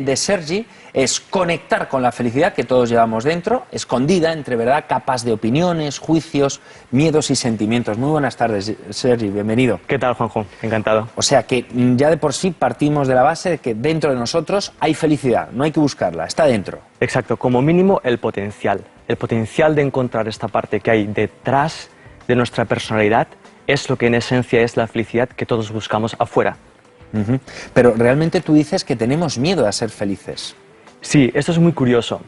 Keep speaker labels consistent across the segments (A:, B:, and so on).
A: de Sergi es conectar con la felicidad que todos llevamos dentro, escondida entre verdad, capas de opiniones, juicios, miedos y sentimientos. Muy buenas tardes, Sergi, bienvenido.
B: ¿Qué tal, Juanjo? Encantado.
A: O sea que ya de por sí partimos de la base de que dentro de nosotros hay felicidad, no hay que buscarla, está dentro.
B: Exacto, como mínimo el potencial de encontrar esta parte que hay detrás de nuestra personalidad es lo que en esencia es la felicidad que todos buscamos afuera.
A: Pero realmente tú dices que tenemos miedo a ser felices.
B: Sí, esto es muy curioso.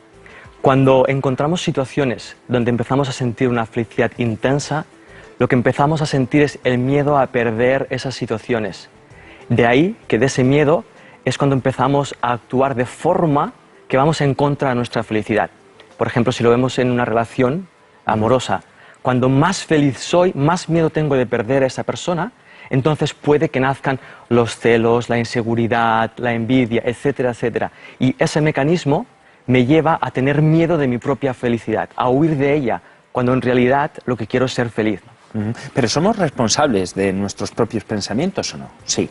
B: Cuando encontramos situaciones donde empezamos a sentir una felicidad intensa, lo que empezamos a sentir es el miedo a perder esas situaciones. De ahí que de ese miedo es cuando empezamos a actuar de forma que vamos en contra de nuestra felicidad. Por ejemplo, si lo vemos en una relación amorosa, cuando más feliz soy, más miedo tengo de perder a esa persona. Entonces puede que nazcan los celos, la inseguridad, la envidia, etcétera, etcétera. Y ese mecanismo me lleva a tener miedo de mi propia felicidad, a huir de ella, cuando en realidad lo que quiero es ser feliz.
A: Pero ¿somos responsables de nuestros propios pensamientos o no? Sí.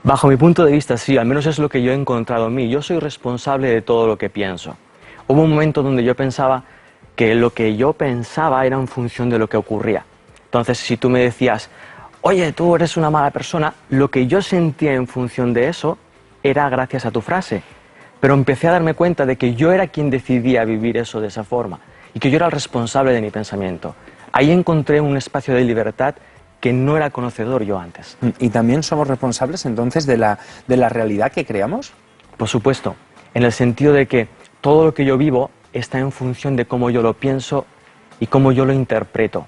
B: Bajo mi punto de vista, sí, al menos es lo que yo he encontrado en mí. Yo soy responsable de todo lo que pienso. Hubo un momento donde yo pensaba que lo que yo pensaba era en función de lo que ocurría. Entonces, si tú me decías, oye, tú eres una mala persona, lo que yo sentía en función de eso era gracias a tu frase. Pero empecé a darme cuenta de que yo era quien decidía vivir eso de esa forma y que yo era el responsable de mi pensamiento. Ahí encontré un espacio de libertad que no era conocedor yo antes.
A: ¿Y también somos responsables entonces de la realidad que creamos?
B: Por supuesto, en el sentido de que todo lo que yo vivo está en función de cómo yo lo pienso y cómo yo lo interpreto.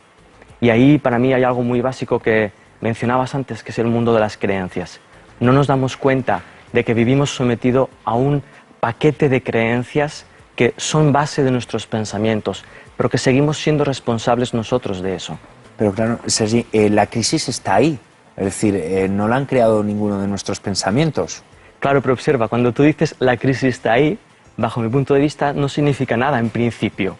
B: Y ahí para mí hay algo muy básico que mencionabas antes, que es el mundo de las creencias. No nos damos cuenta de que vivimos sometidos a un paquete de creencias que son base de nuestros pensamientos, pero que seguimos siendo responsables nosotros de eso.
A: Pero claro, Sergi, la crisis está ahí, es decir, no la han creado ninguno de nuestros pensamientos.
B: Claro, pero observa, cuando tú dices la crisis está ahí, bajo mi punto de vista no significa nada en principio.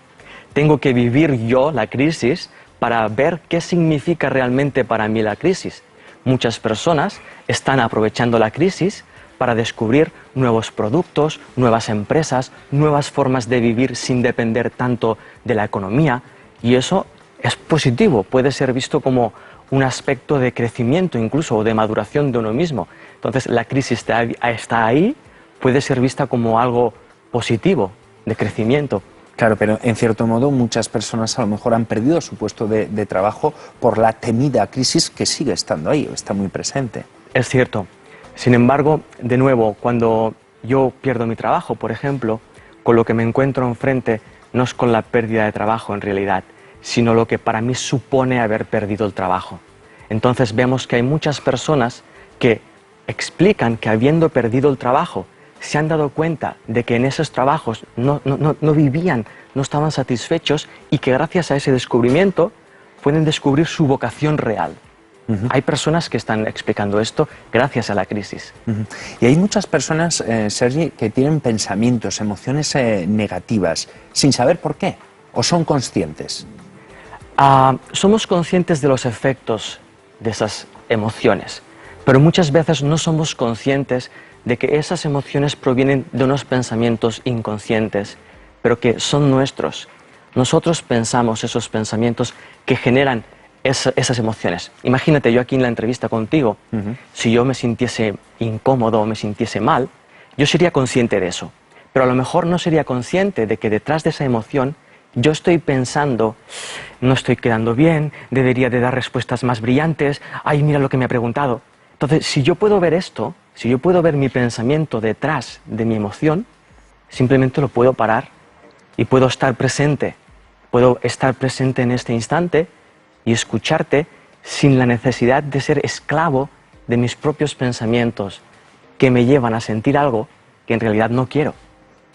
B: Tengo que vivir yo la crisis para ver qué significa realmente para mí la crisis. Muchas personas están aprovechando la crisis para descubrir nuevos productos, nuevas empresas, nuevas formas de vivir sin depender tanto de la economía, y eso es positivo, puede ser visto como un aspecto de crecimiento incluso o de maduración de uno mismo. Entonces la crisis está ahí, puede ser vista como algo positivo, de crecimiento.
A: Claro, pero en cierto modo muchas personas a lo mejor han perdido su puesto de trabajo por la temida crisis que sigue estando ahí, está muy presente.
B: Es cierto. Sin embargo, de nuevo, cuando yo pierdo mi trabajo, por ejemplo, con lo que me encuentro enfrente no es con la pérdida de trabajo en realidad, sino lo que para mí supone haber perdido el trabajo. Entonces vemos que hay muchas personas que explican que habiendo perdido el trabajo, se han dado cuenta de que en esos trabajos no vivían, no estaban satisfechos y que gracias a ese descubrimiento pueden descubrir su vocación real. Hay personas que están explicando esto gracias a la crisis.
A: Y hay muchas personas, Sergi, que tienen pensamientos, emociones negativas, sin saber por qué, o son conscientes.
B: Somos conscientes de los efectos de esas emociones, pero muchas veces no somos conscientes de que esas emociones provienen de unos pensamientos inconscientes, pero que son nuestros. Nosotros pensamos esos pensamientos que generan esas emociones. Imagínate, yo aquí en la entrevista contigo, si yo me sintiese incómodo o me sintiese mal, yo sería consciente de eso, pero a lo mejor no sería consciente de que detrás de esa emoción yo estoy pensando, no estoy quedando bien, debería de dar respuestas más brillantes, ay, mira lo que me ha preguntado. Entonces, si yo puedo ver esto, si yo puedo ver mi pensamiento detrás de mi emoción, simplemente lo puedo parar y puedo estar presente en este instante y escucharte sin la necesidad de ser esclavo de mis propios pensamientos que me llevan a sentir algo que en realidad no quiero.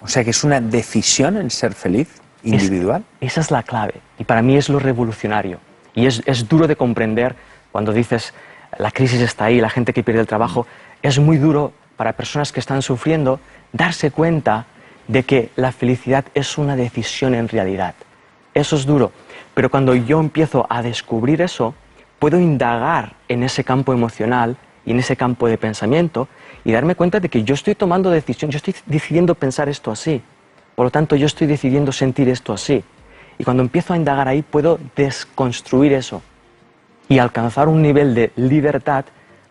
A: O sea que es una decisión el ser feliz, individual.
B: Esa es la clave y para mí es lo revolucionario. Y es duro de comprender cuando dices la crisis está ahí, la gente que pierde el trabajo. Es muy duro para personas que están sufriendo darse cuenta de que la felicidad es una decisión en realidad. Eso es duro, pero cuando yo empiezo a descubrir eso, puedo indagar en ese campo emocional y en ese campo de pensamiento y darme cuenta de que yo estoy tomando decisión, yo estoy decidiendo pensar esto así. Por lo tanto, yo estoy decidiendo sentir esto así. Y cuando empiezo a indagar ahí, puedo desconstruir eso y alcanzar un nivel de libertad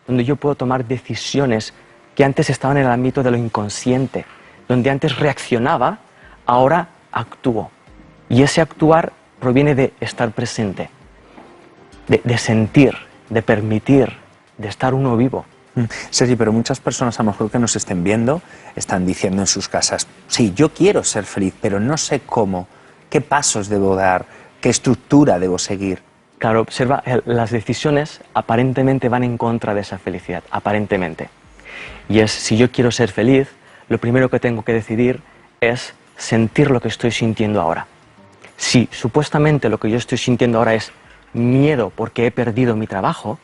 B: donde yo puedo tomar decisiones que antes estaban en el ámbito de lo inconsciente, donde antes reaccionaba, ahora actúo. Y ese actuar proviene de estar presente, de sentir, de permitir, de estar uno vivo.
A: Sergi, pero muchas personas a lo mejor que nos estén viendo están diciendo en sus casas, sí, yo quiero ser feliz, pero no sé cómo, qué pasos debo dar, qué estructura debo seguir.
B: Claro, observa, las decisiones aparentemente van en contra de esa felicidad, aparentemente. Y es, si yo quiero ser feliz, lo primero que tengo que decidir es sentir lo que estoy sintiendo ahora. Si supuestamente lo que yo estoy sintiendo ahora es miedo porque he perdido mi trabajo,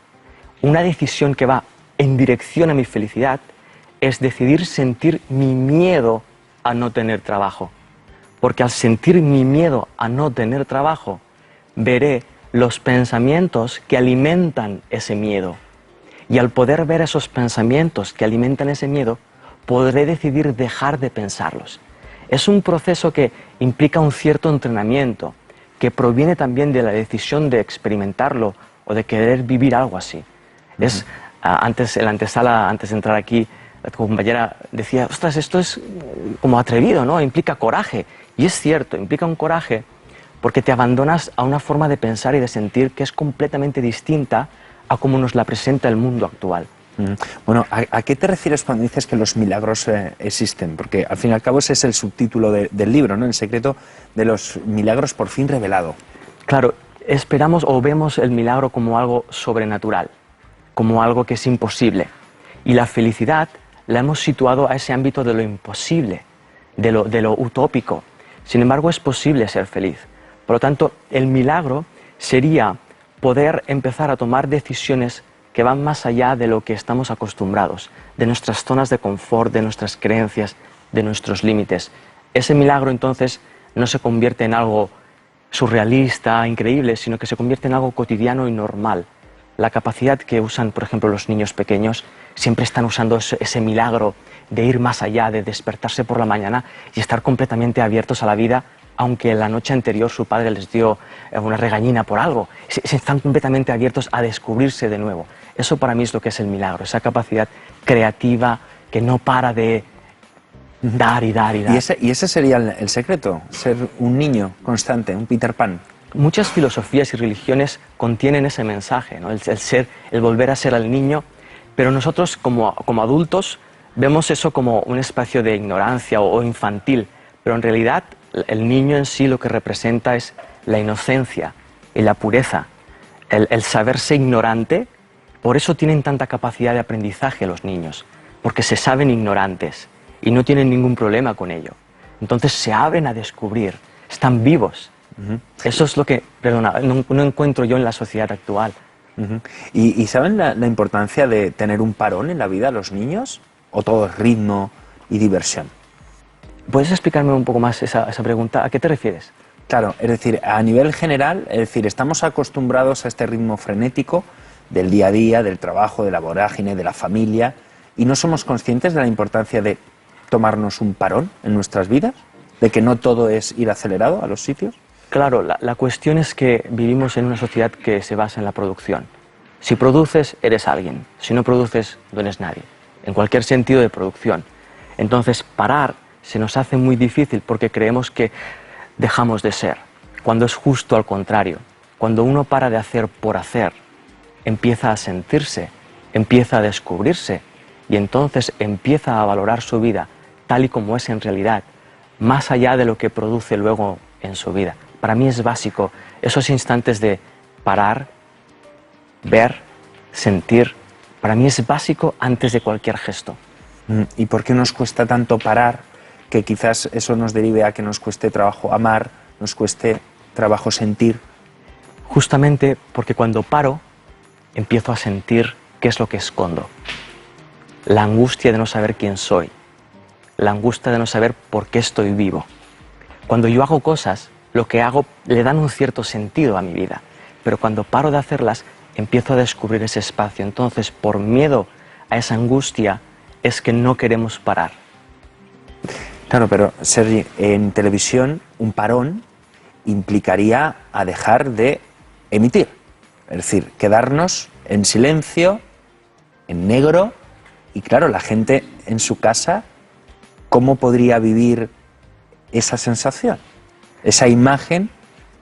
B: una decisión que va en dirección a mi felicidad es decidir sentir mi miedo a no tener trabajo. Porque al sentir mi miedo a no tener trabajo, veré los pensamientos que alimentan ese miedo. Y al poder ver esos pensamientos que alimentan ese miedo, podré decidir dejar de pensarlos. Es un proceso que implica un cierto entrenamiento, que proviene también de la decisión de experimentarlo o de querer vivir algo así. Antes, en la antesala, antes de entrar aquí, la compañera decía, ostras, esto es como atrevido, ¿no? Implica coraje. Y es cierto, implica un coraje porque te abandonas a una forma de pensar y de sentir que es completamente distinta a cómo nos la presenta el mundo actual.
A: Bueno, ¿a qué te refieres cuando dices que los milagros existen? Porque al fin y al cabo ese es el subtítulo del libro, ¿no? El secreto de los milagros por fin revelado.
B: Claro, esperamos o vemos el milagro como algo sobrenatural, como algo que es imposible. Y la felicidad la hemos situado a ese ámbito de lo imposible, de lo utópico. Sin embargo, es posible ser feliz. Por lo tanto, el milagro sería poder empezar a tomar decisiones que van más allá de lo que estamos acostumbrados, de nuestras zonas de confort, de nuestras creencias, de nuestros límites. Ese milagro entonces no se convierte en algo surrealista, increíble, sino que se convierte en algo cotidiano y normal. La capacidad que usan, por ejemplo, los niños pequeños, siempre están usando ese milagro de ir más allá, de despertarse por la mañana y estar completamente abiertos a la vida, aunque la noche anterior su padre les dio una regañina por algo. Se están completamente abiertos a descubrirse de nuevo. Eso para mí es lo que es el milagro, esa capacidad creativa que no para de dar y dar y dar.
A: ¿Y ese sería el secreto? Ser un niño constante, un Peter Pan.
B: Muchas filosofías y religiones contienen ese mensaje, ¿no? El volver a ser al niño, pero nosotros como adultos vemos eso como un espacio de ignorancia o infantil, pero en realidad el niño en sí lo que representa es la inocencia y la pureza, el saberse ignorante. Por eso tienen tanta capacidad de aprendizaje los niños, porque se saben ignorantes y no tienen ningún problema con ello. Entonces se abren a descubrir, están vivos. Eso es lo que, perdona, no encuentro yo en la sociedad actual.
A: ¿Y saben la importancia de tener un parón en la vida los niños? ¿O todo es ritmo y diversión?
B: ¿Puedes explicarme un poco más esa pregunta? ¿A qué te refieres?
A: Claro, es decir, a nivel general, es decir, estamos acostumbrados a este ritmo frenético del día a día, del trabajo, de la vorágine, de la familia, y no somos conscientes de la importancia de tomarnos un parón en nuestras vidas, de que no todo es ir acelerado a los sitios.
B: Claro, la cuestión es que vivimos en una sociedad que se basa en la producción. Si produces, eres alguien. Si no produces, no eres nadie. En cualquier sentido de producción. Entonces, parar se nos hace muy difícil porque creemos que dejamos de ser, cuando es justo al contrario. Cuando uno para de hacer por hacer, empieza a sentirse, empieza a descubrirse y entonces empieza a valorar su vida tal y como es en realidad, más allá de lo que produce luego en su vida. Para mí es básico esos instantes de parar, ver, sentir. Para mí es básico antes de cualquier gesto.
A: ¿Y por qué nos cuesta tanto parar? Que quizás eso nos derive a que nos cueste trabajo amar, nos cueste trabajo sentir.
B: Justamente porque cuando paro, empiezo a sentir qué es lo que escondo. La angustia de no saber quién soy. La angustia de no saber por qué estoy vivo. Cuando yo hago cosas, lo que hago le dan un cierto sentido a mi vida. Pero cuando paro de hacerlas, empiezo a descubrir ese espacio. Entonces, por miedo a esa angustia, es que no queremos parar.
A: Claro, pero Sergi, en televisión un parón implicaría a dejar de emitir. Es decir, quedarnos en silencio, en negro, y claro, la gente en su casa, ¿cómo podría vivir esa sensación? Esa imagen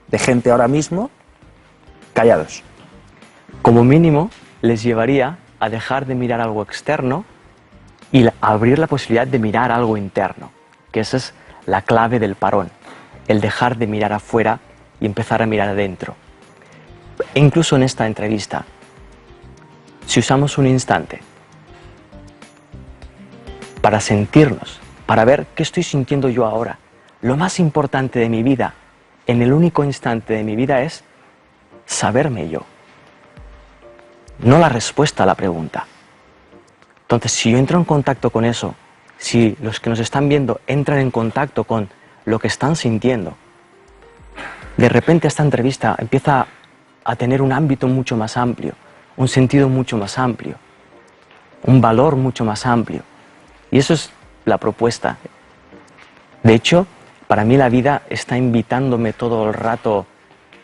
A: de gente ahora mismo callados.
B: Como mínimo, les llevaría a dejar de mirar algo externo y abrir la posibilidad de mirar algo interno, que esa es la clave del parón, el dejar de mirar afuera y empezar a mirar adentro. E incluso en esta entrevista, si usamos un instante para sentirnos, para ver qué estoy sintiendo yo ahora, lo más importante de mi vida, en el único instante de mi vida, es saberme yo, no la respuesta a la pregunta. Entonces, si yo entro en contacto con eso, si los que nos están viendo entran en contacto con lo que están sintiendo, de repente esta entrevista empieza a tener un ámbito mucho más amplio, un sentido mucho más amplio, un valor mucho más amplio. Y eso es la propuesta. De hecho, para mí la vida está invitándome todo el rato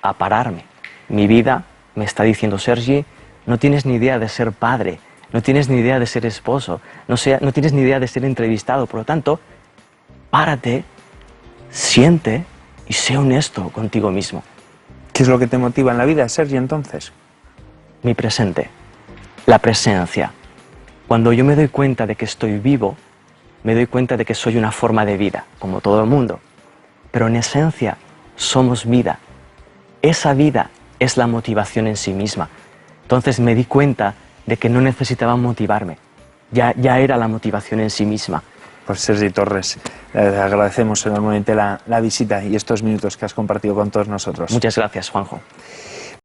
B: a pararme. Mi vida me está diciendo: Sergi, no tienes ni idea de ser padre, no tienes ni idea de ser esposo, no tienes ni idea de ser entrevistado. Por lo tanto, párate, siente y sé honesto contigo mismo.
A: ¿Qué es lo que te motiva en la vida, Sergi, entonces?
B: Mi presente, la presencia. Cuando yo me doy cuenta de que estoy vivo, me doy cuenta de que soy una forma de vida, como todo el mundo. Pero en esencia somos vida. Esa vida es la motivación en sí misma. Entonces me di cuenta de que no necesitaba motivarme. Ya era la motivación en sí misma.
A: Pues Sergi Torres, le agradecemos enormemente la visita y estos minutos que has compartido con todos nosotros.
B: Muchas gracias, Juanjo.